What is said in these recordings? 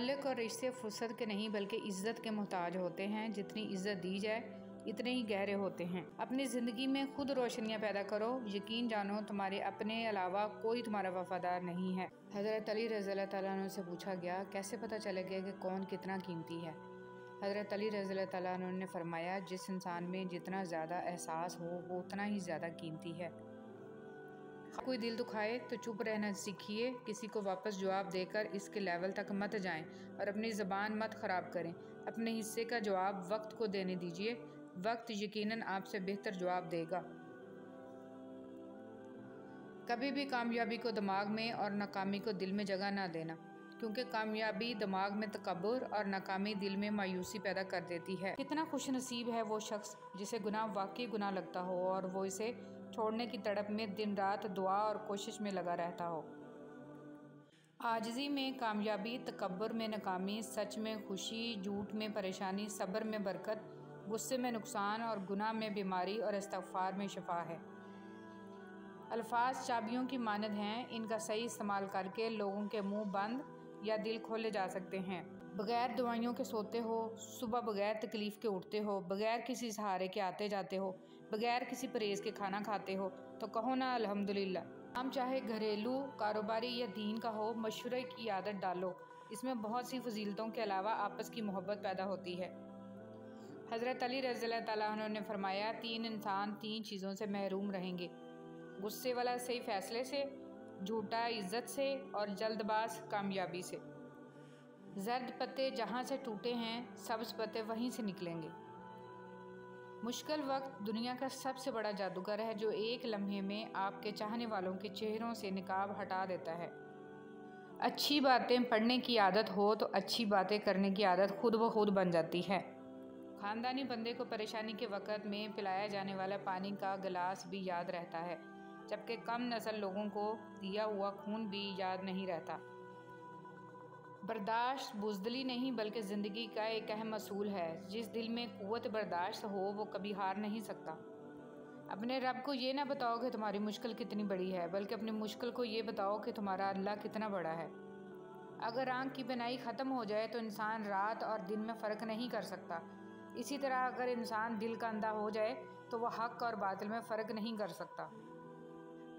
تعلق اور رشتے فرصت کے نہیں بلکہ عزت کے محتاج ہوتے ہیں۔ جتنی عزت دی جائے اتنے ہی گہرے ہوتے ہیں۔ اپنی زندگی میں خود روشنیاں پیدا کرو، یقین جانو تمہارے اپنے علاوہ کوئی تمہارا وفادار نہیں ہے۔ حضرت علی رضی اللہ تعالیٰ عنہ سے پوچھا گیا، کیسے پتہ چلے گا کہ کون کتنا قیمتی ہے؟ حضرت علی رضی اللہ تعالیٰ عنہ نے فرمایا، جس انسان میں جتنا زیادہ احساس ہو وہ اتنا ہی زیادہ قیمتی ہے۔ کوئی دل دکھائے تو چپ رہنا سیکھیے، کسی کو واپس جواب دے کر اس کے لیول تک مت جائیں اور اپنی زبان مت خراب کریں۔ اپنے حصے کا جواب وقت کو دینے دیجیے، وقت یقیناً آپ سے بہتر جواب دے گا۔ کبھی بھی کامیابی کو دماغ میں اور ناکامی کو دل میں جگہ نہ دینا، کیونکہ کامیابی دماغ میں تکبر اور ناکامی دل میں مایوسی پیدا کر دیتی ہے۔ کتنا خوش نصیب ہے وہ شخص جسے گناہ واقعی گناہ لگتا ہو اور وہ اسے چھوڑنے کی تڑپ میں دن رات دعا اور کوشش میں لگا رہتا ہو۔ عاجزی میں کامیابی، تکبر میں ناکامی، سچ میں خوشی، جھوٹ میں پریشانی، صبر میں برکت، غصے میں نقصان اور گناہ میں بیماری اور استغفار میں شفا ہے۔ الفاظ چابیوں کی مانند ہیں، ان کا صحیح استعمال کر کے لوگوں کے منہ بند یا دل کھولے جا سکتے ہیں۔ بغیر دوائیوں کے سوتے ہو، صبح بغیر تکلیف کے اٹھتے ہو، بغیر کسی سہارے کے آتے جاتے ہو، بغیر کسی پرہیز کے کھانا کھاتے ہو تو کہو نا الحمدللہ۔ کام چاہے گھریلو، کاروباری یا دین کا ہو، مشورے کی عادت ڈالو، اس میں بہت سی فضیلتوں کے علاوہ آپس کی محبت پیدا ہوتی ہے۔ حضرت علی رضی اللہ تعالیٰ عنہ نے فرمایا، 3 انسان 3 چیزوں سے محروم رہیں گے: غصے والا صحیح فیصلے سے، جھوٹا عزت سے اور جلد باز کامیابی سے۔ زرد پتے جہاں سے ٹوٹے ہیں سبز پتے وہیں سے نکلیں گے۔ مشکل وقت دنیا کا سب سے بڑا جادوگر ہے جو ایک لمحے میں آپ کے چاہنے والوں کے چہروں سے نقاب ہٹا دیتا ہے۔ اچھی باتیں پڑھنے کی عادت ہو تو اچھی باتیں کرنے کی عادت خود بخود بن جاتی ہے۔ خاندانی بندے کو پریشانی کے وقت میں پلایا جانے والا پانی کا گلاس بھی یاد رہتا ہے، جبکہ کم نسل لوگوں کو دیا ہوا خون بھی یاد نہیں رہتا۔ برداشت بزدلی نہیں بلکہ زندگی کا ایک اہم اصول ہے۔ جس دل میں قوت برداشت ہو وہ کبھی ہار نہیں سکتا۔ اپنے رب کو یہ نہ بتاؤ کہ تمہاری مشکل کتنی بڑی ہے، بلکہ اپنی مشکل کو یہ بتاؤ کہ تمہارا اللہ کتنا بڑا ہے۔ اگر آنکھ کی بینائی ختم ہو جائے تو انسان رات اور دن میں فرق نہیں کر سکتا۔ اسی طرح اگر انسان دل کا اندھا ہو جائے تو وہ حق اور باطل میں فرق نہیں کر سکتا۔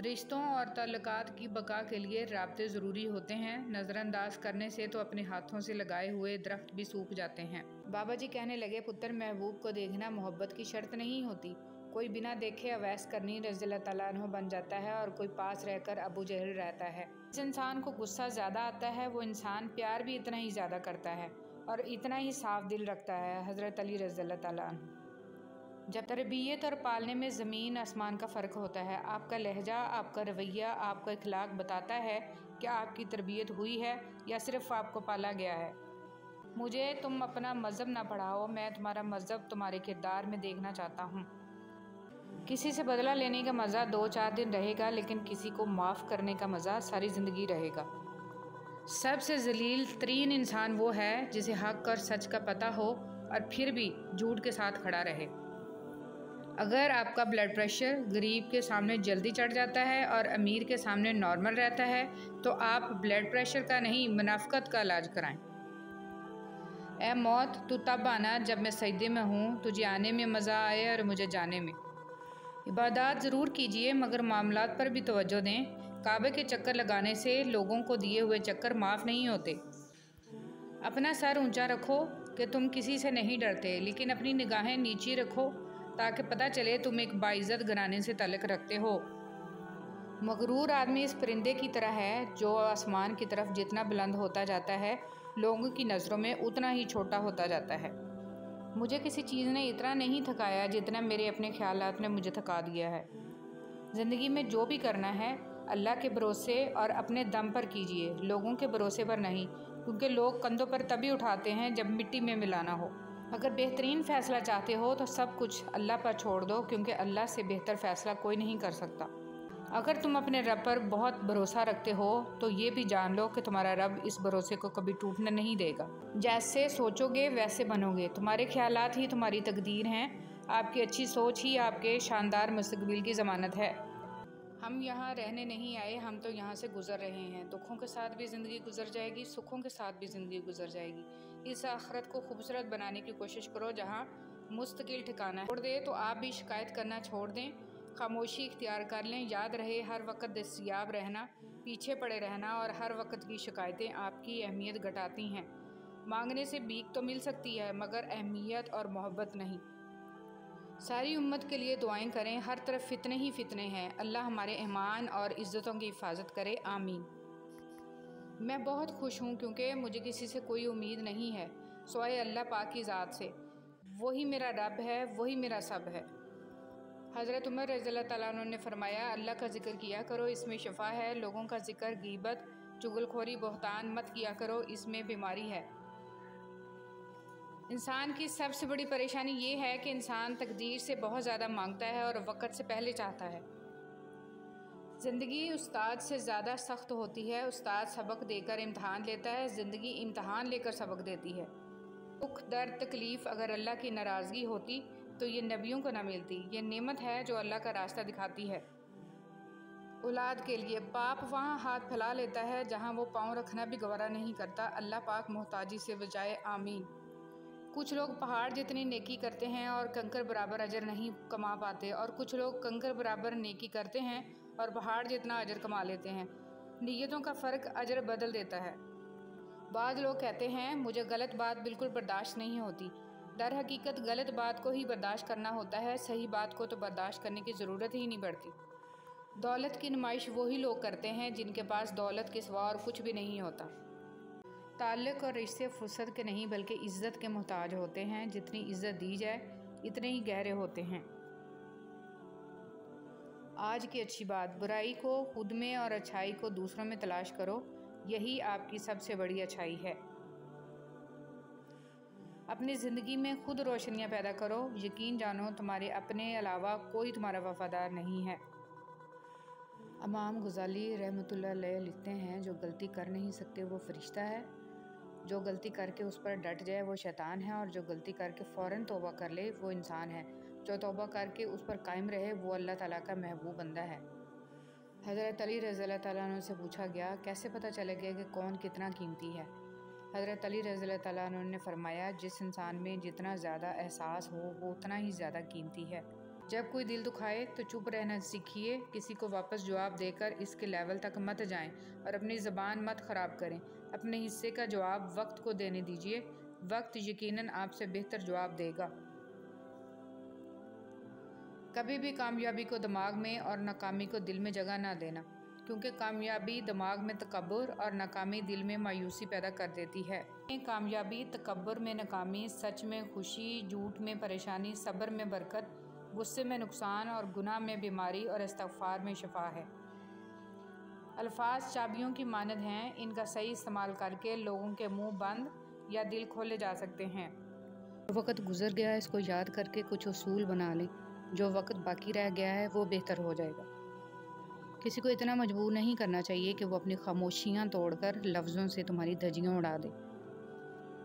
رشتوں اور تعلقات کی بقا کے لیے رابطے ضروری ہوتے ہیں، نظر انداز کرنے سے تو اپنے ہاتھوں سے لگائے ہوئے درخت بھی سوکھ جاتے ہیں۔ بابا جی کہنے لگے، پتر محبوب کو دیکھنا محبت کی شرط نہیں ہوتی۔ کوئی بنا دیکھے اویس کرنی رضی اللہ تعالیٰ عنہ بن جاتا ہے اور کوئی پاس رہ کر ابو جہل رہتا ہے۔ جس انسان کو غصہ زیادہ آتا ہے وہ انسان پیار بھی اتنا ہی زیادہ کرتا ہے اور اتنا ہی صاف دل رکھتا ہے۔ حضرت علی رضی اللہ تعالیٰ عنہ۔ جب تربیت اور پالنے میں زمین آسمان کا فرق ہوتا ہے۔ آپ کا لہجہ، آپ کا رویہ، آپ کا اخلاق بتاتا ہے کہ آپ کی تربیت ہوئی ہے یا صرف آپ کو پالا گیا ہے۔ مجھے تم اپنا مذہب نہ پڑھاؤ، میں تمہارا مذہب تمہارے کردار میں دیکھنا چاہتا ہوں۔ کسی سے بدلہ لینے کا مزہ 2-4 دن رہے گا، لیکن کسی کو معاف کرنے کا مزہ ساری زندگی رہے گا۔ سب سے ذلیل ترین انسان وہ ہے جسے حق اور سچ کا پتہ ہو اور پھر بھی جھوٹ کے ساتھ کھڑا رہے۔ اگر آپ کا بلڈ پریشر غریب کے سامنے جلدی چڑھ جاتا ہے اور امیر کے سامنے نارمل رہتا ہے تو آپ بلڈ پریشر کا نہیں منافقت کا علاج کرائیں۔ اے موت، تو تب آنا جب میں سجدے میں ہوں، تجھے آنے میں مزہ آئے اور مجھے جانے میں۔ عبادات ضرور کیجیے مگر معاملات پر بھی توجہ دیں۔ کعبے کے چکر لگانے سے لوگوں کو دیے ہوئے چکر معاف نہیں ہوتے۔ اپنا سر اونچا رکھو کہ تم کسی سے نہیں ڈرتے، لیکن اپنی نگاہیں نیچی رکھو تاکہ پتہ چلے تم ایک باعزت گھرانے سے تعلق رکھتے ہو۔ مغرور آدمی اس پرندے کی طرح ہے جو آسمان کی طرف جتنا بلند ہوتا جاتا ہے لوگوں کی نظروں میں اتنا ہی چھوٹا ہوتا جاتا ہے۔ مجھے کسی چیز نے اتنا نہیں تھکایا جتنا میرے اپنے خیالات نے مجھے تھکا دیا ہے۔ زندگی میں جو بھی کرنا ہے اللہ کے بھروسے اور اپنے دم پر کیجیے، لوگوں کے بھروسے پر نہیں، کیونکہ لوگ کندھوں پر تبھی اٹھاتے ہیں جب مٹی میں ملانا ہو۔ اگر بہترین فیصلہ چاہتے ہو تو سب کچھ اللہ پر چھوڑ دو، کیونکہ اللہ سے بہتر فیصلہ کوئی نہیں کر سکتا۔ اگر تم اپنے رب پر بہت بھروسہ رکھتے ہو تو یہ بھی جان لو کہ تمہارا رب اس بھروسے کو کبھی ٹوٹنے نہیں دے گا۔ جیسے سوچو گے ویسے بنو گے، تمہارے خیالات ہی تمہاری تقدیر ہیں، آپ کی اچھی سوچ ہی آپ کے شاندار مستقبل کی ضمانت ہے۔ ہم یہاں رہنے نہیں آئے، ہم تو یہاں سے گزر رہے ہیں۔ دکھوں کے ساتھ بھی زندگی گزر جائے گی، سکھوں کے ساتھ بھی زندگی گزر جائے گی۔ اس آخرت کو خوبصورت بنانے کی کوشش کرو جہاں مستقل ٹھکانہ چھوڑ دے تو آپ بھی شکایت کرنا چھوڑ دیں، خاموشی اختیار کر لیں۔ یاد رہے ہر وقت دستیاب رہنا، پیچھے پڑے رہنا اور ہر وقت کی شکایتیں آپ کی اہمیت گھٹاتی ہیں۔ مانگنے سے بھیک تو مل سکتی ہے مگر اہمیت اور محبت نہیں۔ ساری امت کے لیے دعائیں کریں، ہر طرف فتنے ہی فتنے ہیں۔ اللہ ہمارے ایمان اور عزتوں کی حفاظت کرے، آمین۔ میں بہت خوش ہوں کیونکہ مجھے کسی سے کوئی امید نہیں ہے سوائے اللہ پاک کی ذات سے۔ وہی میرا رب ہے، وہی میرا سب ہے۔ حضرت عمر رضی اللہ تعالیٰ عنہ نے فرمایا، اللہ کا ذکر کیا کرو، اس میں شفا ہے۔ لوگوں کا ذکر، غیبت، چغل خوری، بہتان مت کیا کرو، اس میں بیماری ہے۔ انسان کی سب سے بڑی پریشانی یہ ہے کہ انسان تقدیر سے بہت زیادہ مانگتا ہے اور وقت سے پہلے چاہتا ہے۔ زندگی استاد سے زیادہ سخت ہوتی ہے۔ استاد سبق دے کر امتحان لیتا ہے، زندگی امتحان لے کر سبق دیتی ہے۔ دکھ، درد، تکلیف اگر اللہ کی ناراضگی ہوتی تو یہ نبیوں کو نہ ملتی۔ یہ نعمت ہے جو اللہ کا راستہ دکھاتی ہے اولاد کے لیے۔ باپ وہاں ہاتھ پھیلا لیتا ہے جہاں وہ پاؤں رکھنا بھی گوارا نہیں کرتا۔ اللہ پاک محتاجی سے بچائے، آمین۔ کچھ لوگ پہاڑ جتنی نیکی کرتے ہیں اور کنکر برابر اجر نہیں کما پاتے، اور کچھ لوگ کنکر برابر نیکی کرتے ہیں اور پہاڑ جتنا اجر کما لیتے ہیں۔ نیتوں کا فرق اجر بدل دیتا ہے۔ بعض لوگ کہتے ہیں مجھے غلط بات بالکل برداشت نہیں ہوتی۔ در حقیقت غلط بات کو ہی برداشت کرنا ہوتا ہے، صحیح بات کو تو برداشت کرنے کی ضرورت ہی نہیں پڑتی۔ دولت کی نمائش وہی لوگ کرتے ہیں جن کے پاس دولت کے سوا اور کچھ بھی نہیں ہوتا۔ تعلق اور رشتے فرصت کے نہیں بلکہ عزت کے محتاج ہوتے ہیں۔ جتنی عزت دی جائے اتنے ہی گہرے ہوتے ہیں۔ آج کی اچھی بات، برائی کو خود میں اور اچھائی کو دوسروں میں تلاش کرو، یہی آپ کی سب سے بڑی اچھائی ہے۔ اپنی زندگی میں خود روشنیاں پیدا کرو، یقین جانو تمہارے اپنے علاوہ کوئی تمہارا وفادار نہیں ہے۔ امام غزالی رحمۃ اللہ علیہ لکھتے ہیں، جو غلطی کر نہیں سکتے وہ فرشتہ ہے، جو غلطی کر کے اس پر ڈٹ جائے وہ شیطان ہے، اور جو غلطی کر کے فوراً توبہ کر لے وہ انسان ہے، جو توبہ کر کے اس پر قائم رہے وہ اللہ تعالیٰ کا محبوب بندہ ہے۔ حضرت علی رضی اللہ تعالیٰ عنہ سے پوچھا گیا، کیسے پتہ چلے گا کہ کون کتنا قیمتی ہے؟ حضرت علی رضی اللہ تعالیٰ عنہ نے فرمایا، جس انسان میں جتنا زیادہ احساس ہو وہ اتنا ہی زیادہ قیمتی ہے۔ جب کوئی دل دکھائے تو چپ رہنا سیکھیے، کسی کو واپس جواب دے کر اس کے لیول تک مت جائیں اور اپنی زبان مت خراب کریں۔ اپنے حصے کا جواب وقت کو دینے دیجیے، وقت یقیناً آپ سے بہتر جواب دے گا۔ کبھی بھی کامیابی کو دماغ میں اور ناکامی کو دل میں جگہ نہ دینا، کیونکہ کامیابی دماغ میں تکبر اور ناکامی دل میں مایوسی پیدا کر دیتی ہے۔ کامیابی تکبر میں ناکامی، سچ میں خوشی، جھوٹ میں پریشانی، صبر میں برکت، غصے میں نقصان اور گناہ میں بیماری اور استغفار میں شفا ہے۔ الفاظ چابیوں کی مانند ہیں، ان کا صحیح استعمال کر کے لوگوں کے منہ بند یا دل کھولے جا سکتے ہیں۔ جو وقت گزر گیا اس کو یاد کر کے کچھ اصول بنا لیں، جو وقت باقی رہ گیا ہے وہ بہتر ہو جائے گا۔ کسی کو اتنا مجبور نہیں کرنا چاہیے کہ وہ اپنی خاموشیاں توڑ کر لفظوں سے تمہاری دھجیاں اڑا دے۔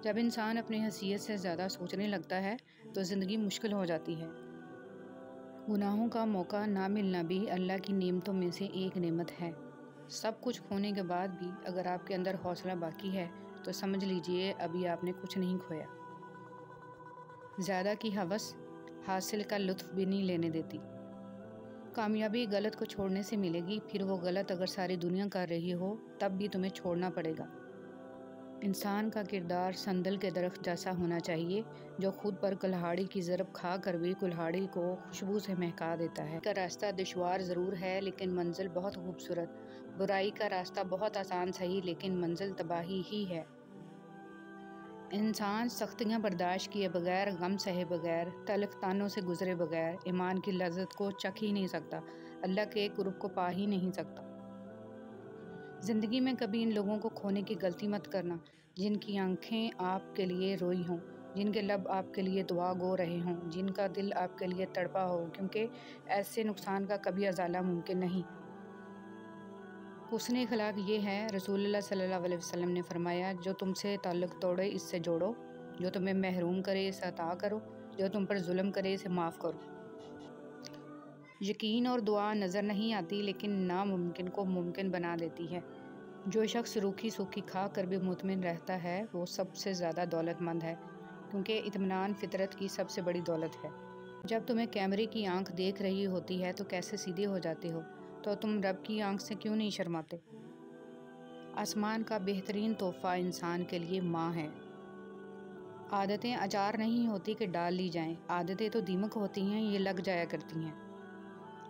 جب انسان اپنی حیثیت سے زیادہ سوچنے لگتا ہے تو زندگی مشکل ہو جاتی ہے۔ گناہوں کا موقع نہ ملنا بھی اللہ کی نعمتوں میں سے ایک نعمت ہے۔ سب کچھ کھونے کے بعد بھی اگر آپ کے اندر حوصلہ باقی ہے تو سمجھ لیجئے ابھی آپ نے کچھ نہیں کھویا۔ زیادہ کی ہوس حاصل کا لطف بھی نہیں لینے دیتی۔ کامیابی غلط کو چھوڑنے سے ملے گی، پھر وہ غلط اگر ساری دنیا کر رہی ہو تب بھی تمہیں چھوڑنا پڑے گا۔ انسان کا کردار سندل کے درخت جیسا ہونا چاہیے، جو خود پر کلہاڑی کی ضرب کھا کر بھی کلہاڑی کو خوشبو سے مہکا دیتا ہے۔ کا راستہ دشوار ضرور ہے لیکن منزل بہت خوبصورت، برائی کا راستہ بہت آسان صحیح لیکن منزل تباہی ہی ہے۔ انسان سختیاں برداشت کیے بغیر، غم سہے بغیر، تلخ طعنوں سے گزرے بغیر ایمان کی لذت کو چکھ ہی نہیں سکتا، اللہ کے قرب کو پا ہی نہیں سکتا۔ زندگی میں کبھی ان لوگوں کو کھونے کی غلطی مت کرنا جن کی آنکھیں آپ کے لیے روئی ہوں، جن کے لب آپ کے لیے دعا گو رہے ہوں، جن کا دل آپ کے لیے تڑپا ہو، کیونکہ ایسے نقصان کا کبھی ازالہ ممکن نہیں۔ حسن اخلاق یہ ہے، رسول اللہ صلی اللہ علیہ وسلم نے فرمایا، جو تم سے تعلق توڑے اس سے جوڑو، جو تمہیں محروم کرے اسے عطا کرو، جو تم پر ظلم کرے اسے معاف کرو۔ یقین اور دعا نظر نہیں آتی لیکن ناممکن کو ممکن بنا دیتی ہے۔ جو شخص روکھی سوکھی کھا کر بھی مطمئن رہتا ہے وہ سب سے زیادہ دولت مند ہے، کیونکہ اطمینان فطرت کی سب سے بڑی دولت ہے۔ جب تمہیں کیمرے کی آنکھ دیکھ رہی ہوتی ہے تو کیسے سیدھے ہو جاتے ہو، تو تم رب کی آنکھ سے کیوں نہیں شرماتے؟ آسمان کا بہترین تحفہ انسان کے لیے ماں ہے۔ عادتیں اچار نہیں ہوتی کہ ڈال لی جائیں، عادتیں تو دیمک ہوتی ہیں، یہ لگ جایا کرتی ہیں۔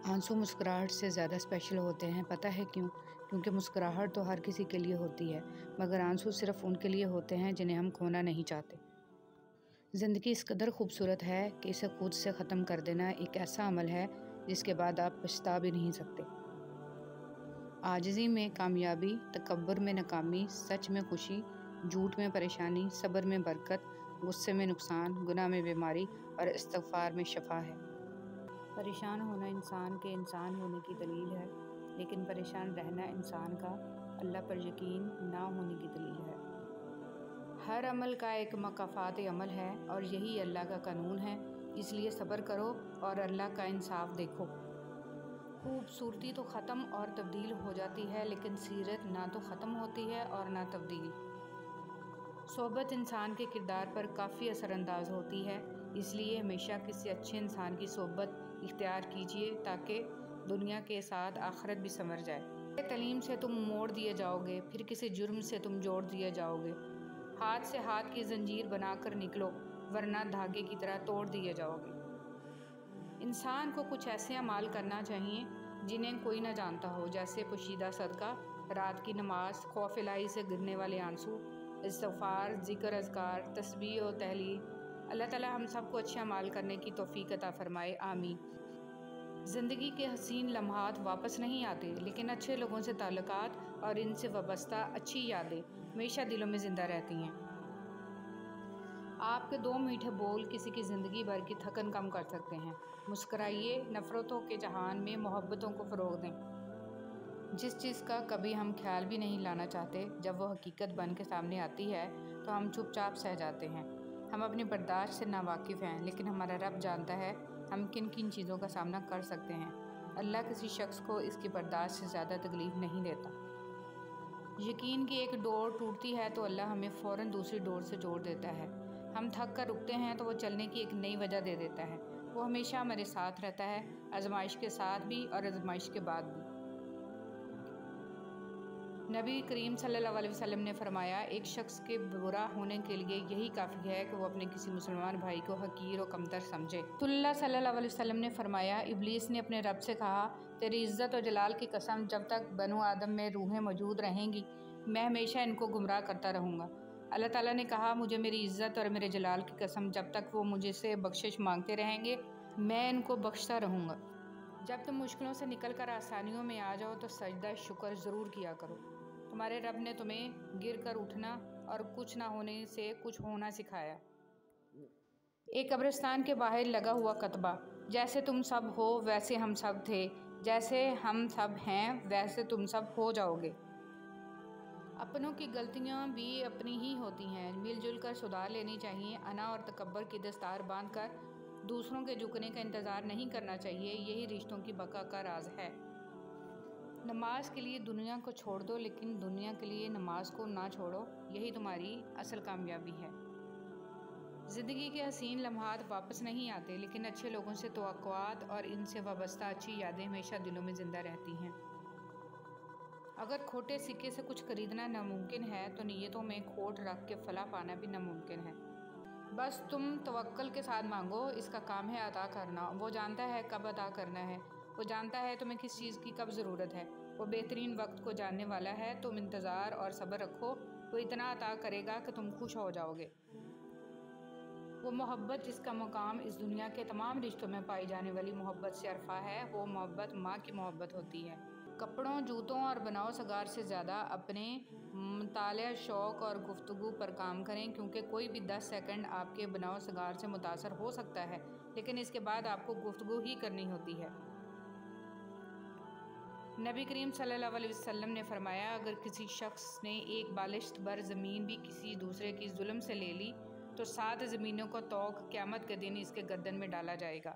آنسو مسکراہٹ سے زیادہ اسپیشل ہوتے ہیں، پتہ ہے کیوں؟ کیونکہ مسکراہٹ تو ہر کسی کے لیے ہوتی ہے، مگر آنسو صرف ان کے لیے ہوتے ہیں جنہیں ہم کھونا نہیں چاہتے۔ زندگی اس قدر خوبصورت ہے کہ اسے خود سے ختم کر دینا ایک ایسا عمل ہے جس کے بعد آپ پچھتا بھی نہیں سکتے۔ عاجزی میں کامیابی، تکبر میں ناکامی، سچ میں خوشی، جھوٹ میں پریشانی، صبر میں برکت، غصے میں نقصان، گناہ میں بیماری اور استغفار میں شفا ہے۔ پریشان ہونا انسان کے انسان ہونے کی دلیل ہے، لیکن پریشان رہنا انسان کا اللہ پر یقین نہ ہونے کی دلیل ہے۔ ہر عمل کا ایک مکافات عمل ہے اور یہی اللہ کا قانون ہے، اس لیے صبر کرو اور اللہ کا انصاف دیکھو۔ خوبصورتی تو ختم اور تبدیل ہو جاتی ہے، لیکن سیرت نہ تو ختم ہوتی ہے اور نہ تبدیل۔ صحبت انسان کے کردار پر کافی اثر انداز ہوتی ہے، اس لیے ہمیشہ کسی اچھے انسان کی صحبت اختیار کیجیے تاکہ دنیا کے ساتھ آخرت بھی سنور جائے۔ تعلیم سے تم موڑ دیے جاؤ گے، پھر کسی جرم سے تم جوڑ دیے جاؤ گے۔ ہاتھ سے ہاتھ کی زنجیر بنا کر نکلو، ورنہ دھاگے کی طرح توڑ دیے جاؤ گے۔ انسان کو کچھ ایسے اعمال کرنا چاہیے جنہیں کوئی نہ جانتا ہو، جیسے پوشیدہ صدقہ، رات کی نماز، خوف الہی سے گرنے والے آنسو، استغفار، ذکر اذکار، تسبیح و تحلیل۔ اللہ تعالی ہم سب کو اچھے اعمال کرنے کی توفیق عطا فرمائے، آمین۔ زندگی کے حسین لمحات واپس نہیں آتے، لیکن اچھے لوگوں سے تعلقات اور ان سے وابستہ اچھی یادیں ہمیشہ دلوں میں زندہ رہتی ہیں۔ آپ کے دو میٹھے بول کسی کی زندگی بھر کی تھکن کم کر سکتے ہیں۔ مسکرائیے، نفرتوں کے جہان میں محبتوں کو فروغ دیں۔ جس چیز کا کبھی ہم خیال بھی نہیں لانا چاہتے، جب وہ حقیقت بن کے سامنے آتی ہے تو ہم چپ چاپ سہ جاتے ہیں۔ ہم اپنی برداشت سے ناواقف ہیں، لیکن ہمارا رب جانتا ہے ہم کن کن چیزوں کا سامنا کر سکتے ہیں۔ اللہ کسی شخص کو اس کی برداشت سے زیادہ تکلیف نہیں دیتا۔ یقین کی ایک ڈور ٹوٹتی ہے تو اللہ ہمیں فوراً دوسری ڈور سے جوڑ دیتا ہے۔ ہم تھک کر رکتے ہیں تو وہ چلنے کی ایک نئی وجہ دے دیتا ہے۔ وہ ہمیشہ ہمارے ساتھ رہتا ہے، آزمائش کے ساتھ بھی اور آزمائش کے بعد بھی۔ نبی کریم صلی اللہ علیہ وسلم نے فرمایا، ایک شخص کے برا ہونے کے لیے یہی کافی ہے کہ وہ اپنے کسی مسلمان بھائی کو حقیر و کمتر سمجھے۔ رسول اللہ صلی اللہ علیہ وسلم نے فرمایا، ابلیس نے اپنے رب سے کہا، تیری عزت و جلال کی قسم، جب تک بنو آدم میں روحیں موجود رہیں گی میں ہمیشہ ان کو گمراہ کرتا رہوں گا۔ اللہ تعالیٰ نے کہا، مجھے میری عزت اور میرے جلال کی قسم، جب تک وہ مجھ سے بخشش مانگتے رہیں گے میں ان کو بخشتا رہوں گا۔ جب تم مشکلوں سے نکل کر آسانیوں میں آ جاؤ تو سجدہ شکر ضرور کیا کرو۔ تمہارے رب نے تمہیں گر کر اٹھنا اور کچھ نہ ہونے سے کچھ ہونا سکھایا۔ ایک قبرستان کے باہر لگا ہوا کتبہ، جیسے تم سب ہو ویسے ہم سب تھے، جیسے ہم سب ہیں ویسے تم سب ہو جاؤ گے۔ اپنوں کی غلطیاں بھی اپنی ہی ہوتی ہیں، مل جل کر سدھار لینی چاہیے۔ انا اور تکبر کی دستار باندھ کر دوسروں کے جھکنے کا انتظار نہیں کرنا چاہیے، یہی رشتوں کی بقا کا راز ہے۔ نماز کے لیے دنیا کو چھوڑ دو، لیکن دنیا کے لیے نماز کو نہ چھوڑو، یہی تمہاری اصل کامیابی ہے۔ زندگی کے حسین لمحات واپس نہیں آتے، لیکن اچھے لوگوں سے توقعات اور ان سے وابستہ اچھی یادیں ہمیشہ دلوں میں زندہ رہتی ہیں۔ اگر کھوٹے سکے سے کچھ خریدنا ناممکن ہے تو نیتوں میں کھوٹ رکھ کے فلاح پانا بھی ناممکن ہے۔ بس تم توکل کے ساتھ مانگو، اس کا کام ہے عطا کرنا۔ وہ جانتا ہے کب عطا کرنا ہے، وہ جانتا ہے تمہیں کس چیز کی کب ضرورت ہے، وہ بہترین وقت کو جاننے والا ہے۔ تم انتظار اور صبر رکھو، وہ اتنا عطا کرے گا کہ تم خوش ہو جاؤ گے۔ وہ محبت جس کا مقام اس دنیا کے تمام رشتوں میں پائی جانے والی محبت سے عرفہ ہے، وہ محبت ماں کی محبت ہوتی ہے۔ کپڑوں، جوتوں اور بناؤ سگار سے زیادہ اپنے مطالعہ، شوق اور گفتگو پر کام کریں، کیونکہ کوئی بھی 10 سیکنڈ آپ کے بناؤ سگار سے متاثر ہو سکتا ہے، لیکن اس کے بعد آپ کو گفتگو ہی کرنی ہوتی ہے۔ نبی کریم صلی اللہ علیہ وسلم نے فرمایا، اگر کسی شخص نے ایک بالشت بھر زمین بھی کسی دوسرے کی ظلم سے لے لی تو 7 زمینوں کا طوق قیامت کے دن اس کے گردن میں ڈالا جائے گا۔